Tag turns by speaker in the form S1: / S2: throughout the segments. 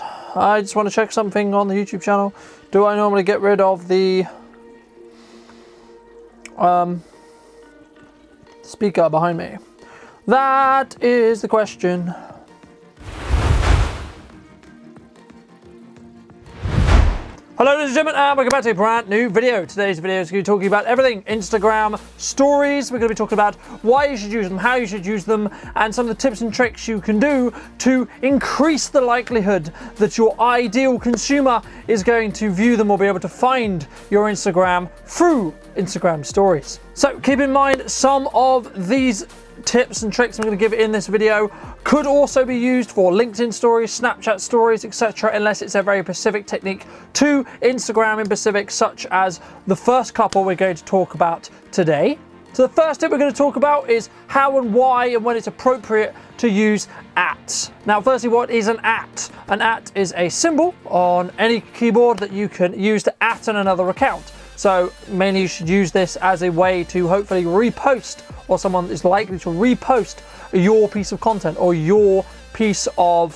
S1: I just want to check something on the YouTube channel. Do I normally get rid of the speaker behind me? That is the question. Hello ladies and gentlemen, and welcome back to a brand new video. Today's video is going to be talking about everything Instagram stories. We're going to be talking about why you should use them, how you should use them, and some of the tips and tricks you can do to increase the likelihood that your ideal consumer is going to view them or be able to find your Instagram through Instagram stories. So keep in mind, some of these tips and tricks I'm going to give in this video could also be used for LinkedIn stories, Snapchat stories, etc., unless it's a very specific technique to Instagram in specific, such as the first couple we're going to talk about today. So the first tip we're going to talk about is how and why and when it's appropriate to use @. Now, firstly, what is an @? An @ is a symbol on any keyboard that you can use to @ another account. So mainly you should use this as a way to hopefully repost, or someone is likely to repost your piece of content or your piece of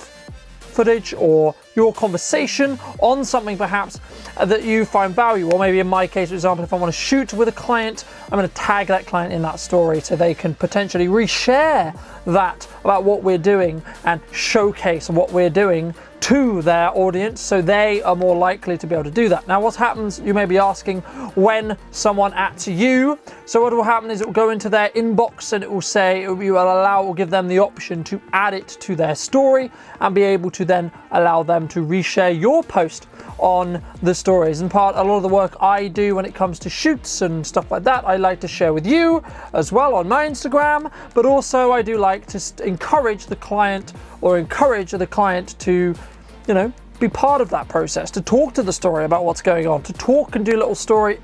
S1: footage or your conversation on something perhaps that you find value. Or maybe in my case, for example, if I want to shoot with a client, I'm going to tag that client in that story so they can potentially reshare that about what we're doing and showcase what we're doing to their audience, so they are more likely to be able to do that. Now, what happens, you may be asking, when someone @ you? So what will happen is it will go into their inbox and it will say, it will give them the option to add it to their story and be able to then allow them to reshare your post on the stories. In part, a lot of the work I do when it comes to shoots and stuff like that, I like to share with you as well on my Instagram, but also I do like to encourage the client to, be part of that process, to talk to the story about what's going on, to talk and do little story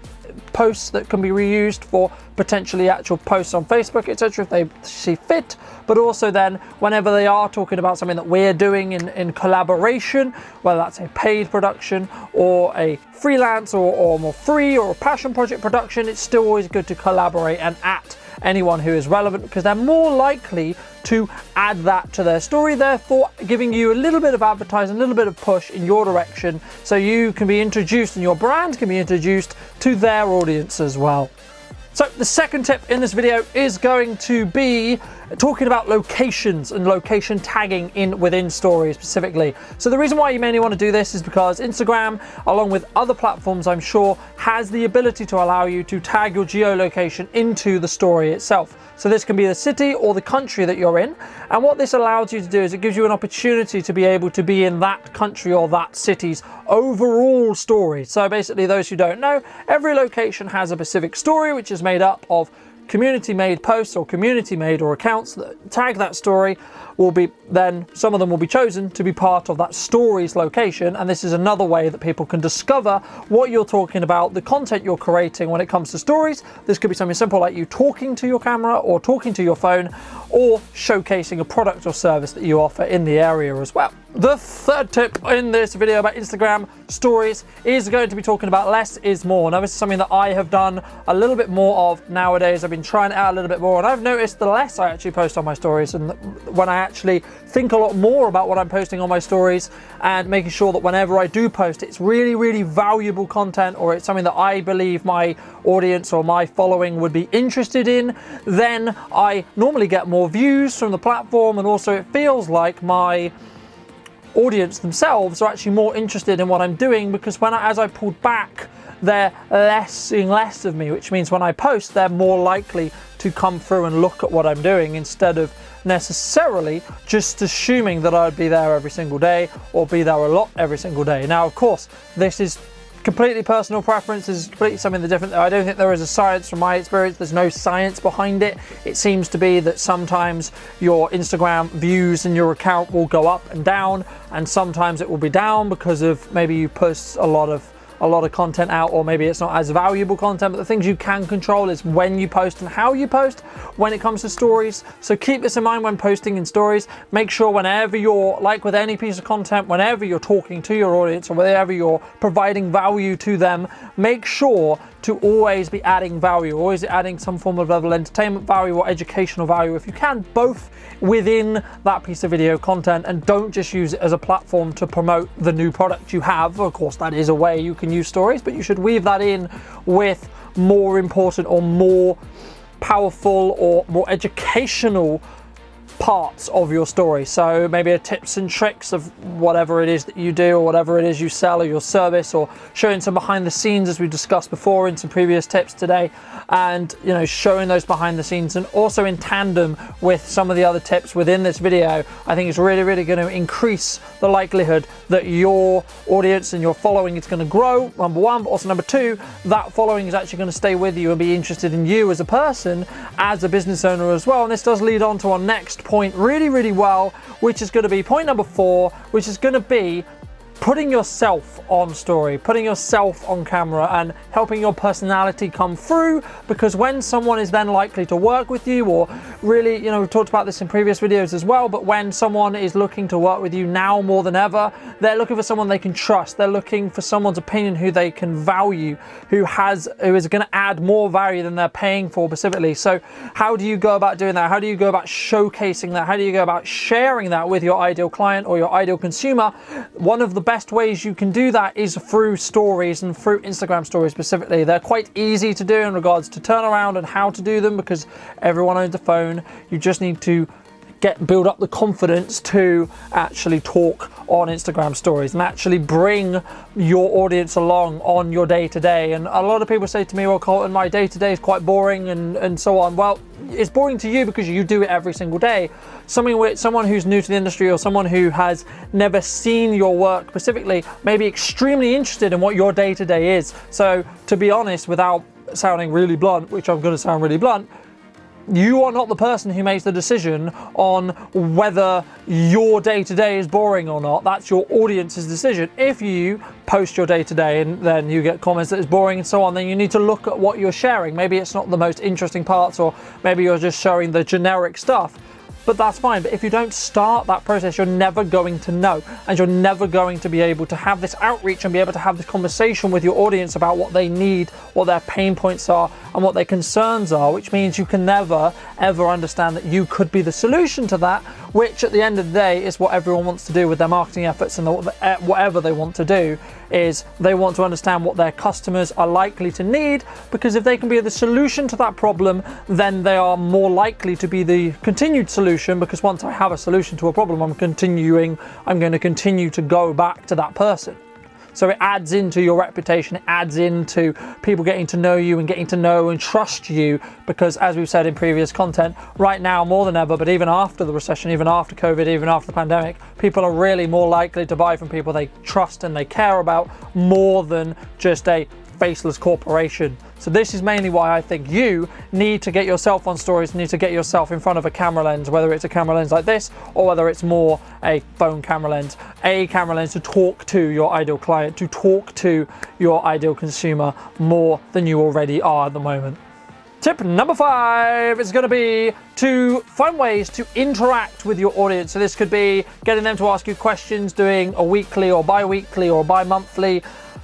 S1: posts that can be reused for potentially actual posts on Facebook, etc., if they see fit. But also then, whenever they are talking about something that we're doing in collaboration, whether that's a paid production or a freelance or more free or a passion project production, it's still always good to collaborate and @ anyone who is relevant, because they're more likely to add that to their story, therefore giving you a little bit of advertising, a little bit of push in your direction, so you can be introduced and your brand can be introduced to their audience as well. So the second tip in this video is going to be talking about locations and location tagging within stories specifically. So the reason why you mainly want to do this is because Instagram, along with other platforms, I'm sure, has the ability to allow you to tag your geolocation into the story itself. So this can be the city or the country that you're in. And what this allows you to do is it gives you an opportunity to be able to be in that country or that city's overall story. So basically, those who don't know, every location has a specific story, which is made up of community-made posts or community-made or accounts that tag that story. Some of them will be chosen to be part of that story's location, and this is another way that people can discover what you're talking about, the content you're creating when it comes to stories. This could be something simple like you talking to your camera or talking to your phone, or showcasing a product or service that you offer in the area as well. The third tip in this video about Instagram stories is going to be talking about less is more. Now, this is something that I have done a little bit more of nowadays. I've been trying it out a little bit more, and I've noticed the less I actually post on my stories, and when I actually think a lot more about what I'm posting on my stories and making sure that whenever I do post, it's really, really valuable content, or it's something that I believe my audience or my following would be interested in, then I normally get more views from the platform, and also it feels like my audience themselves are actually more interested in what I'm doing, because as I pulled back, they're seeing less of me, which means when I post, they're more likely to come through and look at what I'm doing, instead of necessarily just assuming that I'd be there every single day or be there a lot every single day. Now, of course, this is completely personal preference, is completely something that's different. I don't think there is a science from my experience. There's no science behind it. It seems to be that sometimes your Instagram views in your account will go up and down, and sometimes it will be down because of maybe you post a lot of a lot of content out, or maybe it's not as valuable content. But the things you can control is when you post and how you post when it comes to stories. So keep this in mind when posting in stories. Make sure whenever you're, like with any piece of content, whenever you're talking to your audience or whenever you're providing value to them, make sure to always be adding value, always adding some form of level entertainment value or educational value if you can, both within that piece of video content, and don't just use it as a platform to promote the new product you have. Of course, that is a way you can use stories, but you should weave that in with more important or more powerful or more educational parts of your story. So maybe a tips and tricks of whatever it is that you do or whatever it is you sell or your service, or showing some behind the scenes as we discussed before in some previous tips today, and showing those behind the scenes, and also in tandem with some of the other tips within this video. I think it's really going to increase the likelihood that your audience and your following is going to grow, number one, but also number two, that following is actually going to stay with you and be interested in you as a person, as a business owner as well. And this does lead on to our next point really well, which is going to be point number 4, which is going to be putting yourself on story, putting yourself on camera, and helping your personality come through. Because when someone is then likely to work with you, or really, we've talked about this in previous videos as well, but when someone is looking to work with you now more than ever, they're looking for someone they can trust. They're looking for someone's opinion who they can value, who is going to add more value than they're paying for specifically. So how do you go about doing that? How do you go about showcasing that? How do you go about sharing that with your ideal client or your ideal consumer? One of the best ways you can do that is through stories, and through Instagram stories specifically. They're quite easy to do in regards to turnaround and how to do them, because everyone owns a phone. You just need to build up the confidence to actually talk on Instagram stories and actually bring your audience along on your day-to-day. And a lot of people say to me, well, Colton, my day-to-day is quite boring and so on. Well, it's boring to you because you do it every single day. Someone who's new to the industry, or someone who has never seen your work specifically, may be extremely interested in what your day-to-day is. So to be honest, without sounding really blunt, which I'm going to sound really blunt, you are not the person who makes the decision on whether your day-to-day is boring or not. That's your audience's decision. If you post your day-to-day and then you get comments that it's boring and so on, then you need to look at what you're sharing. Maybe it's not the most interesting parts, or maybe you're just showing the generic stuff. But that's fine. But if you don't start that process, you're never going to know, and you're never going to be able to have this outreach and be able to have this conversation with your audience about what they need, what their pain points are, and what their concerns are, which means you can never, ever understand that you could be the solution to that, which at the end of the day is what everyone wants to do with their marketing efforts, and whatever they want to do is they want to understand what their customers are likely to need, because if they can be the solution to that problem, then they are more likely to be the continued solution, because once I have a solution to a problem, I'm going to continue to go back to that person. So it adds into your reputation, it adds into people getting to know you and getting to know and trust you, because as we've said in previous content, right now more than ever, but even after the recession, even after COVID, even after the pandemic, people are really more likely to buy from people they trust and they care about, more than just a faceless corporation. So this is mainly why I think you need to get yourself on stories, need to get yourself in front of a camera lens, whether it's a camera lens like this or whether it's more a phone camera lens, to talk to your ideal client, to talk to your ideal consumer more than you already are at the moment. Tip number 5 is going to be to find ways to interact with your audience. So this could be getting them to ask you questions, doing a weekly or bi-weekly or bi-monthly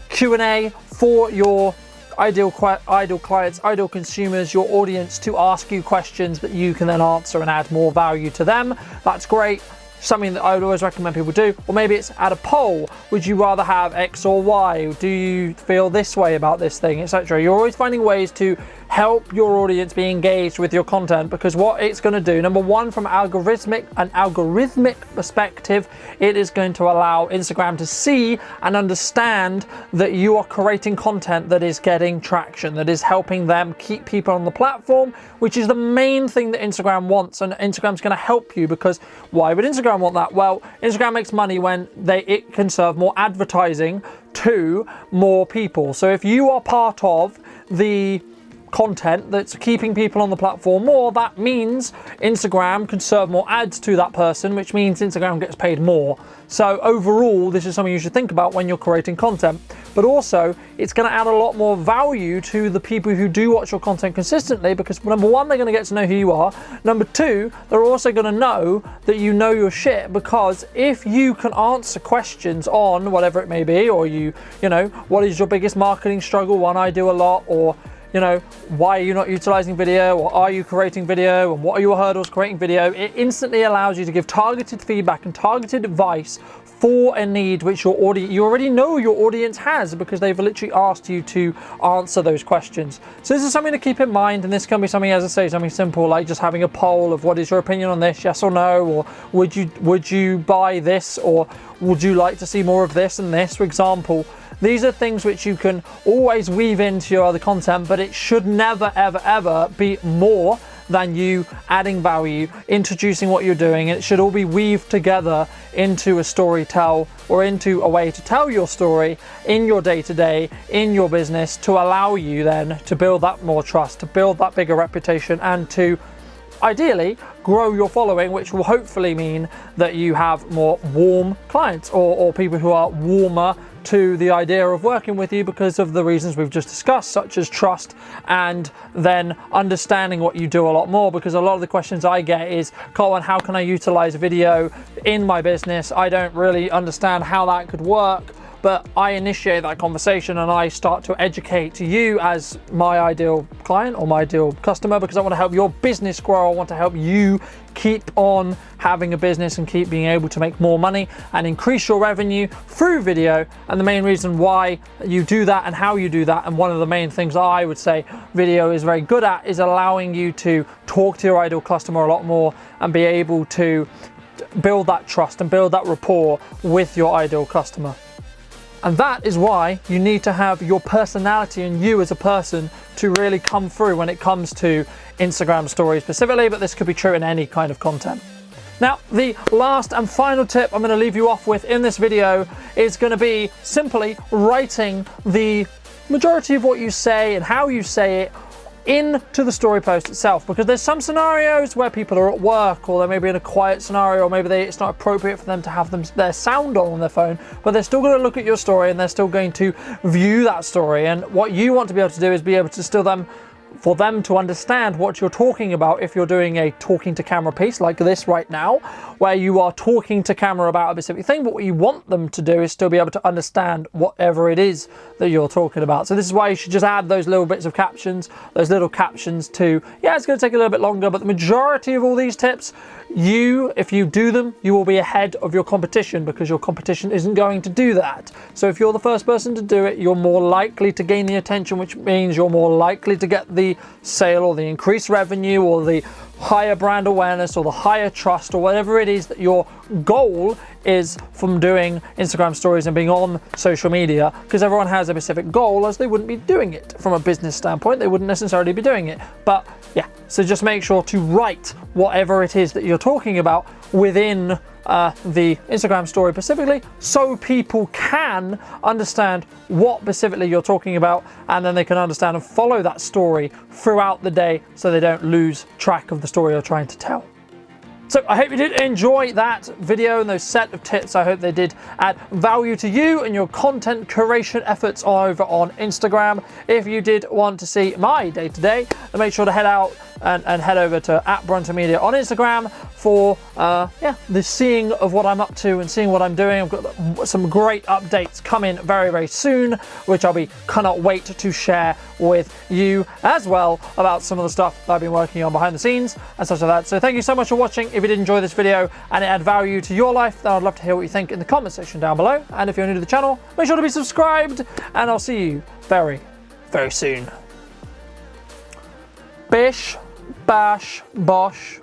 S1: Q&A for your ideal clients, ideal consumers, your audience, to ask you questions that you can then answer and add more value to them. That's great. Something that I would always recommend people do. Or maybe it's add a poll. Would you rather have X or Y? Do you feel this way about this thing, etc.? You're always finding ways to help your audience be engaged with your content, because what it's going to do, number one, from an algorithmic perspective, it is going to allow Instagram to see and understand that you are creating content that is getting traction, that is helping them keep people on the platform, which is the main thing that Instagram wants. And Instagram's going to help you, because why would Instagram want that? Well, Instagram makes money when it can serve more advertising to more people. So if you are part of the content that's keeping people on the platform more, that means Instagram can serve more ads to that person, which means Instagram gets paid more. So overall, this is something you should think about when you're creating content. But also, it's going to add a lot more value to the people who do watch your content consistently, because number one, they're going to get to know who you are. Number two, they're also going to know that you know your shit, because if you can answer questions on whatever it may be, or you know, what is your biggest marketing struggle, one I do a lot, or why are you not utilizing video, or are you creating video, and what are your hurdles creating video? It instantly allows you to give targeted feedback and targeted advice for a need which you already know your audience has, because they've literally asked you to answer those questions. So this is something to keep in mind, and this can be something, as I say, something simple like just having a poll of what is your opinion on this, yes or no, or would you buy this, or would you like to see more of this and this, for example. These are things which you can always weave into your other content, but it should never, ever, ever be more than you adding value, introducing what you're doing. And it should all be weaved together into a story tell, or into a way to tell your story in your day-to-day, in your business, to allow you then to build that more trust, to build that bigger reputation, and to ideally grow your following, which will hopefully mean that you have more warm clients, or people who are warmer to the idea of working with you because of the reasons we've just discussed, such as trust, and then understanding what you do a lot more. Because a lot of the questions I get is, Colin, how can I utilize video in my business? I don't really understand how that could work. But I initiate that conversation and I start to educate you as my ideal client or my ideal customer, because I want to help your business grow. I want to help you keep on having a business and keep being able to make more money and increase your revenue through video. And the main reason why you do that and how you do that, and one of the main things that I would say video is very good at, is allowing you to talk to your ideal customer a lot more and be able to build that trust and build that rapport with your ideal customer. And that is why you need to have your personality and you as a person to really come through when it comes to Instagram stories specifically, but this could be true in any kind of content. Now, the last and final tip I'm going to leave you off with in this video is going to be simply writing the majority of what you say and how you say it into the story post itself, because there's some scenarios where people are at work, or they may be in a quiet scenario, or maybe it's not appropriate for them to have their sound on their phone, but they're still going to look at your story and they're still going to view that story. And what you want to be able to do is be able to for them to understand what you're talking about. If you're doing a talking to camera piece like this right now, where you are talking to camera about a specific thing, but what you want them to do is still be able to understand whatever it is that you're talking about. So this is why you should just add those little bits of captions, those little captions to, yeah, it's going to take a little bit longer, but the majority of all these tips, if you do them, you will be ahead of your competition, because your competition isn't going to do that. So if you're the first person to do it, you're more likely to gain the attention, which means you're more likely to get the sale, or the increased revenue, or the higher brand awareness, or the higher trust, or whatever it is that your goal is from doing Instagram stories and being on social media. Because everyone has a specific goal, as they wouldn't be doing it from a business standpoint. They wouldn't necessarily be doing it. But yeah, so just make sure to write whatever it is that you're talking about within the Instagram story specifically, so people can understand what specifically you're talking about, and then they can understand and follow that story throughout the day, so they don't lose track of the story you're trying to tell. So I hope you did enjoy that video and those set of tips. I hope they did add value to you and your content curation efforts over on Instagram. If you did want to see my day-to-day, then make sure to head out and head over to @BruntonMedia on Instagram for the seeing of what I'm up to and seeing what I'm doing. I've got some great updates coming very, very soon, which cannot wait to share with you as well, about some of the stuff that I've been working on behind the scenes and such like that. So thank you so much for watching. If you did enjoy this video and it added value to your life, then I'd love to hear what you think in the comment section down below. And if you're new to the channel, make sure to be subscribed, and I'll see you very, very soon. Bish, bash, bosh.